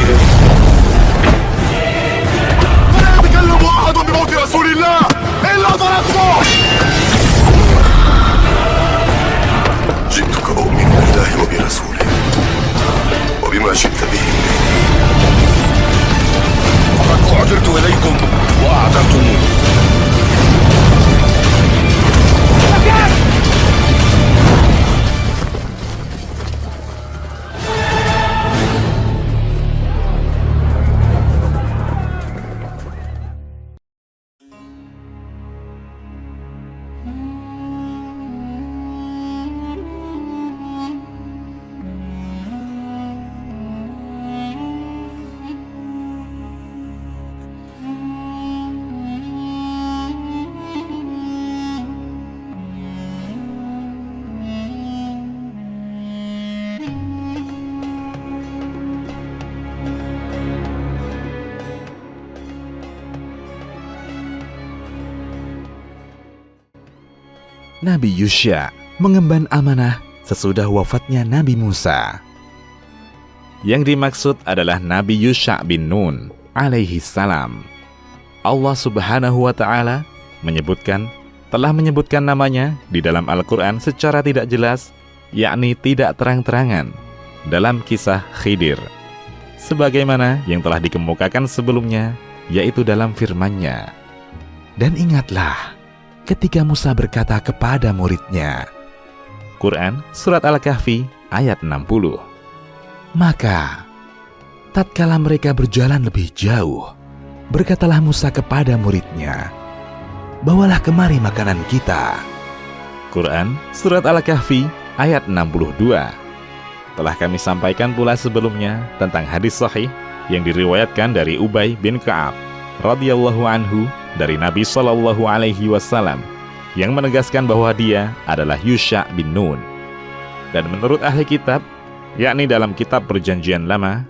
بهم. فلا يتكلم أحد بموت رسول الله إلا ضربته. جئتك أؤمن بالله وبرسوله وبما جئت به. فقد أعجلت إليكم وأعدمتموني. Nabi Yusha mengemban amanah sesudah wafatnya Nabi Musa. Yang dimaksud adalah Nabi Yusha bin Nun alaihi salam. Allah subhanahu wa ta'ala telah menyebutkan namanya di dalam Al-Quran secara tidak jelas, yakni tidak terang-terangan dalam kisah Khidir, sebagaimana yang telah dikemukakan sebelumnya, yaitu dalam firman-Nya. Dan ingatlah ketika Musa berkata kepada muridnya. Quran Surat Al-Kahfi ayat 60. Maka, tatkala mereka berjalan lebih jauh, berkatalah Musa kepada muridnya, bawalah kemari makanan kita. Quran Surat Al-Kahfi ayat 62. Telah kami sampaikan pula sebelumnya tentang hadis sahih yang diriwayatkan dari Ubay bin Ka'ab radhiyallahu anhu dari Nabi Shallallahu Alaihi Wasallam yang menegaskan bahwa dia adalah Yusha bin Nun. Dan menurut ahli kitab, yakni dalam kitab Perjanjian Lama,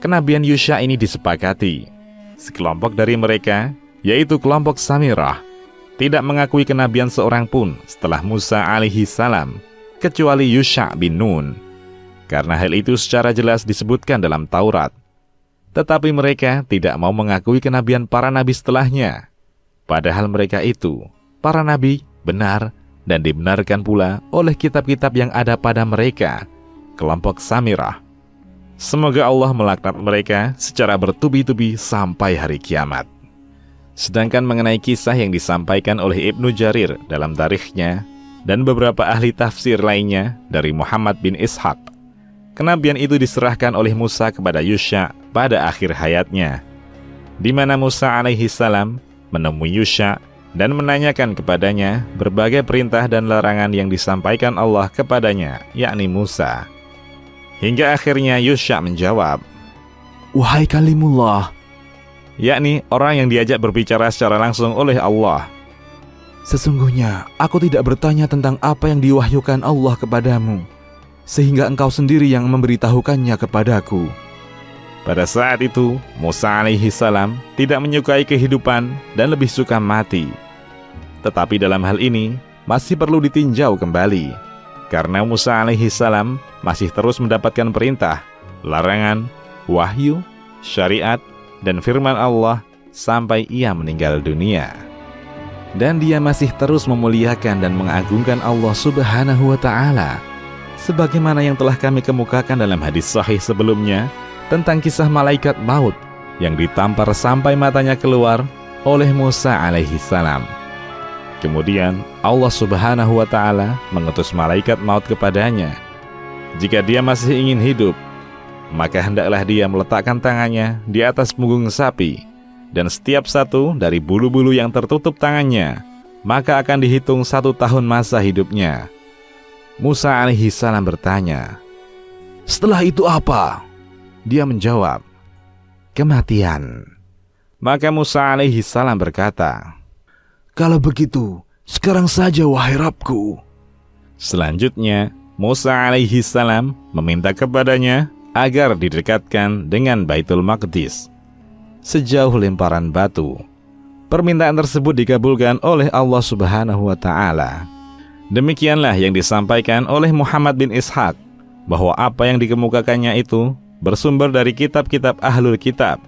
kenabian Yusha ini disepakati. Sekelompok dari mereka, yaitu kelompok Samirah, tidak mengakui kenabian seorang pun setelah Musa alaihi salam, kecuali Yusha bin Nun. Karena hal itu secara jelas disebutkan dalam Taurat. Tetapi mereka tidak mau mengakui kenabian para nabi setelahnya. Padahal mereka itu, para nabi, benar dan dibenarkan pula oleh kitab-kitab yang ada pada mereka, kelompok Samirah. Semoga Allah melaknat mereka secara bertubi-tubi sampai hari kiamat. Sedangkan mengenai kisah yang disampaikan oleh Ibnu Jarir dalam tarikhnya dan beberapa ahli tafsir lainnya dari Muhammad bin Ishaq, kenabian itu diserahkan oleh Musa kepada Yusha pada akhir hayatnya, di mana Musa alaihi salam menemui Yusha dan menanyakan kepadanya berbagai perintah dan larangan yang disampaikan Allah kepadanya, yakni Musa. Hingga akhirnya Yusha menjawab, "Wahai kalimullah," yakni orang yang diajak berbicara secara langsung oleh Allah, "sesungguhnya aku tidak bertanya tentang apa yang diwahyukan Allah kepadamu, sehingga engkau sendiri yang memberitahukannya kepadaku." Pada saat itu, Musa alaihi salam tidak menyukai kehidupan dan lebih suka mati. Tetapi dalam hal ini, masih perlu ditinjau kembali. Karena Musa alaihi salam masih terus mendapatkan perintah, larangan, wahyu, syariat, dan firman Allah sampai ia meninggal dunia. Dan dia masih terus memuliakan dan mengagungkan Allah subhanahu wa ta'ala. Sebagaimana yang telah kami kemukakan dalam hadis sahih sebelumnya, tentang kisah malaikat maut yang ditampar sampai matanya keluar oleh Musa alaihi salam. Kemudian Allah subhanahu wa ta'ala mengutus malaikat maut kepadanya. Jika dia masih ingin hidup, maka hendaklah dia meletakkan tangannya di atas punggung sapi, dan setiap satu dari bulu-bulu yang tertutup tangannya, maka akan dihitung 1 tahun masa hidupnya. Musa alaihi salam bertanya, "Setelah itu apa?" Dia menjawab, "Kematian." Maka Musa alaihi salam berkata, "Kalau begitu, sekarang saja wahai Rabbku." Selanjutnya, Musa alaihi salam meminta kepadanya agar didekatkan dengan Baitul Maqdis sejauh lemparan batu. Permintaan tersebut dikabulkan oleh Allah subhanahu wa ta'ala. Demikianlah yang disampaikan oleh Muhammad bin Ishaq, bahwa apa yang dikemukakannya itu bersumber dari kitab-kitab ahlul kitab.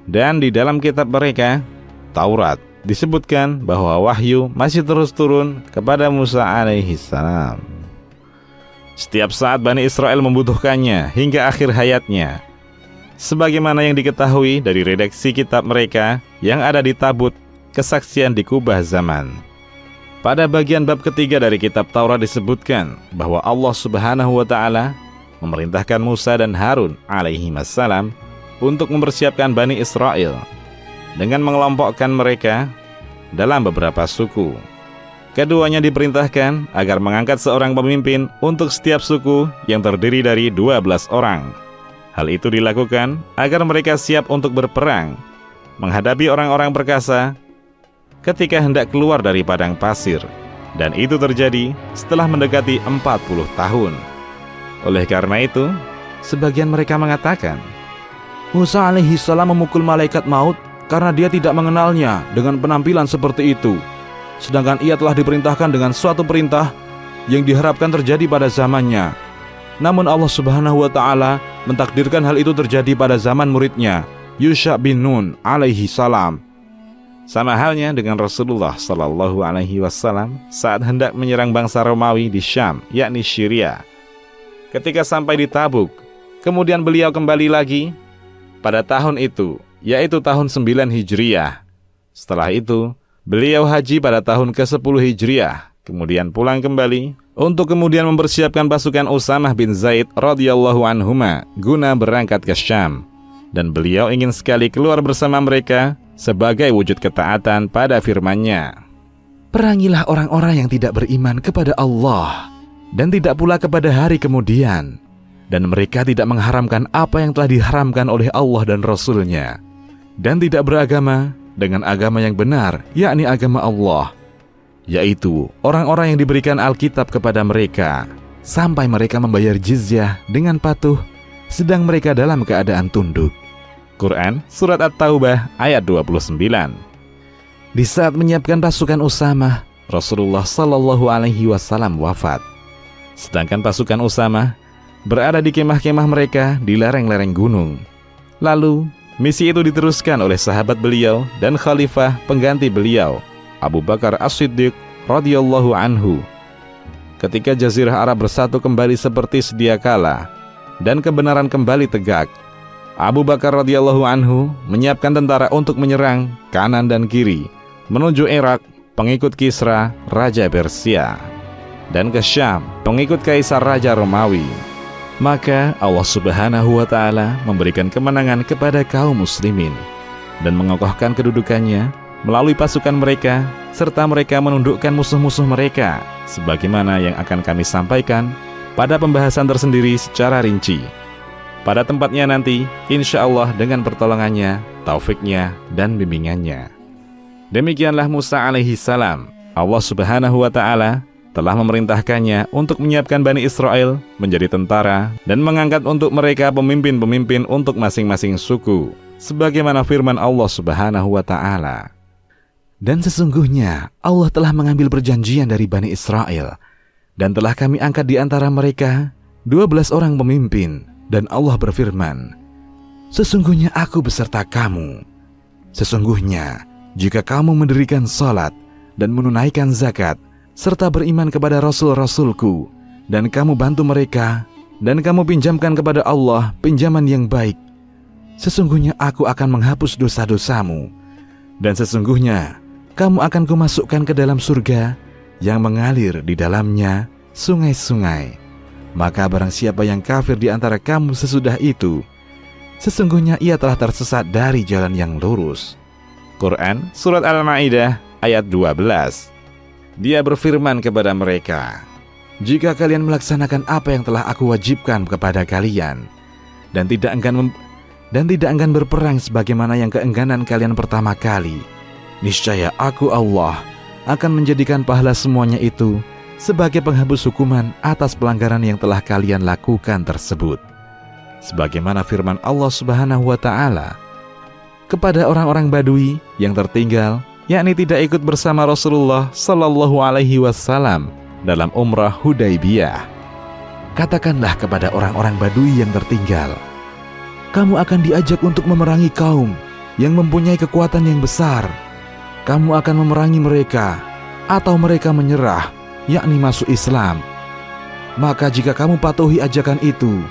Dan di dalam kitab mereka, Taurat, disebutkan bahwa wahyu masih terus turun kepada Musa alaihi salam. Setiap saat Bani Israel membutuhkannya hingga akhir hayatnya. Sebagaimana yang diketahui dari redaksi kitab mereka yang ada di tabut kesaksian di Kubah zaman. Pada bagian bab ketiga dari kitab Taurat disebutkan bahwa Allah Subhanahu wa Ta'ala memerintahkan Musa dan Harun alaihi wassalam untuk mempersiapkan Bani Israel dengan mengelompokkan mereka dalam beberapa suku. Keduanya diperintahkan agar mengangkat seorang pemimpin untuk setiap suku yang terdiri dari 12 orang. Hal itu dilakukan agar mereka siap untuk berperang menghadapi orang-orang perkasa ketika hendak keluar dari padang pasir, dan itu terjadi setelah mendekati 40 tahun. Oleh karena itu, sebagian mereka mengatakan, Musa alaihi salam memukul malaikat maut karena dia tidak mengenalnya dengan penampilan seperti itu, sedangkan ia telah diperintahkan dengan suatu perintah yang diharapkan terjadi pada zamannya. Namun Allah Subhanahu wa Ta'ala mentakdirkan hal itu terjadi pada zaman muridnya, Yusha bin Nun alaihi salam. Sama halnya dengan Rasulullah Sallallahu Alaihi Wasallam saat hendak menyerang bangsa Romawi di Syam, yakni Syria. Ketika sampai di Tabuk, kemudian beliau kembali lagi pada tahun itu, yaitu tahun 9 Hijriah. Setelah itu, beliau haji pada tahun ke-10 Hijriah, kemudian pulang kembali untuk kemudian mempersiapkan pasukan Usamah bin Zaid radhiyallahu anhuma guna berangkat ke Syam. Dan beliau ingin sekali keluar bersama mereka sebagai wujud ketaatan pada firman-Nya. Perangilah orang-orang yang tidak beriman kepada Allah dan tidak pula kepada hari kemudian, dan mereka tidak mengharamkan apa yang telah diharamkan oleh Allah dan Rasul-Nya, dan tidak beragama dengan agama yang benar, yakni agama Allah, yaitu orang-orang yang diberikan Alkitab kepada mereka, sampai mereka membayar jizyah dengan patuh, sedang mereka dalam keadaan tunduk. Quran Surat At-Taubah ayat 29. Di saat menyiapkan pasukan Usamah, Rasulullah Sallallahu Alaihi Wasallam wafat. Sedangkan pasukan Usamah berada di kemah-kemah mereka di lereng-lereng gunung. Lalu, misi itu diteruskan oleh sahabat beliau dan khalifah pengganti beliau, Abu Bakar As-Siddiq radhiyallahu anhu. Ketika Jazirah Arab bersatu kembali seperti sedia kala dan kebenaran kembali tegak, Abu Bakar radhiyallahu anhu menyiapkan tentara untuk menyerang kanan dan kiri menuju Irak, pengikut Kisra, Raja Persia, dan ke Syam, pengikut Kaisar Raja Romawi. Maka Allah Subhanahu wa Ta'ala memberikan kemenangan kepada kaum muslimin dan mengokohkan kedudukannya melalui pasukan mereka, serta mereka menundukkan musuh-musuh mereka, sebagaimana yang akan kami sampaikan pada pembahasan tersendiri secara rinci pada tempatnya nanti, insya Allah dengan pertolongannya, taufiknya, dan bimbingannya. Demikianlah Musa alaihi salam. Allah Subhanahu wa Ta'ala telah memerintahkannya untuk menyiapkan Bani Israel menjadi tentara dan mengangkat untuk mereka pemimpin-pemimpin untuk masing-masing suku, sebagaimana firman Allah Subhanahu wa Ta'ala. Dan sesungguhnya Allah telah mengambil perjanjian dari Bani Israel, dan telah kami angkat di antara mereka 12 orang pemimpin. Dan Allah berfirman, sesungguhnya aku beserta kamu. Sesungguhnya, jika kamu mendirikan salat dan menunaikan zakat, serta beriman kepada Rasul-Rasulku, dan kamu bantu mereka, dan kamu pinjamkan kepada Allah pinjaman yang baik, sesungguhnya aku akan menghapus dosa-dosamu, dan sesungguhnya kamu akan kumasukkan ke dalam surga yang mengalir di dalamnya sungai-sungai. Maka barang siapa yang kafir di antara kamu sesudah itu, sesungguhnya ia telah tersesat dari jalan yang lurus. Quran Surat Al-Ma'idah ayat 12. Dia berfirman kepada mereka, jika kalian melaksanakan apa yang telah aku wajibkan kepada kalian, dan tidak enggan berperang sebagaimana yang keengganan kalian pertama kali, niscaya aku Allah akan menjadikan pahala semuanya itu sebagai penghapus hukuman atas pelanggaran yang telah kalian lakukan tersebut. Sebagaimana firman Allah Subhanahu wa Ta'ala kepada orang-orang Badui yang tertinggal, yakni tidak ikut bersama Rasulullah Sallallahu Alaihi Wasallam dalam umrah Hudaybiyah. Katakanlah kepada orang-orang Badui yang tertinggal, kamu akan diajak untuk memerangi kaum yang mempunyai kekuatan yang besar. Kamu akan memerangi mereka, atau mereka menyerah, yakni masuk Islam. Maka jika kamu patuhi ajakan itu,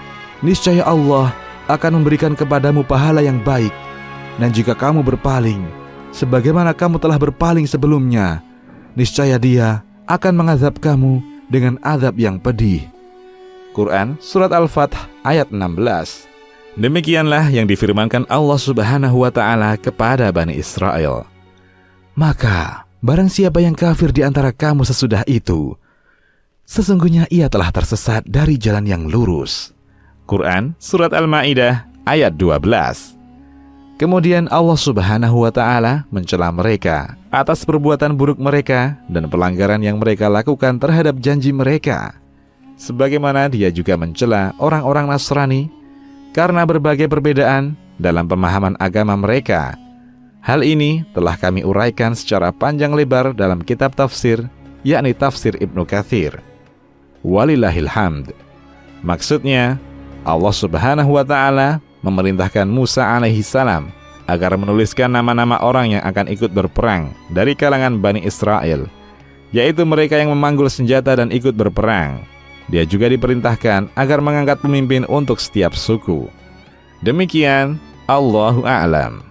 niscaya Allah akan memberikan kepadamu pahala yang baik. Dan jika kamu berpaling, sebagaimana kamu telah berpaling sebelumnya, niscaya Dia akan mengazab kamu dengan azab yang pedih. Quran Surat Al-Fath ayat 16. Demikianlah yang difirmankan Allah Subhanahu wa Ta'ala kepada Bani Israel. Maka barang siapa yang kafir di antara kamu sesudah itu, sesungguhnya ia telah tersesat dari jalan yang lurus. Quran Surat Al-Ma'idah ayat 12. Kemudian Allah Subhanahu wa Ta'ala mencela mereka atas perbuatan buruk mereka dan pelanggaran yang mereka lakukan terhadap janji mereka. Sebagaimana Dia juga mencela orang-orang Nasrani karena berbagai perbedaan dalam pemahaman agama mereka. Hal ini telah kami uraikan secara panjang lebar dalam kitab tafsir, yakni tafsir Ibnu Katsir. Walillahil hamd. Maksudnya, Allah Subhanahu wa Ta'ala memerintahkan Musa alaihi salam agar menuliskan nama-nama orang yang akan ikut berperang dari kalangan Bani Israel, yaitu mereka yang memanggul senjata dan ikut berperang. Dia juga diperintahkan agar mengangkat pemimpin untuk setiap suku. Demikian, Allahu a'lam.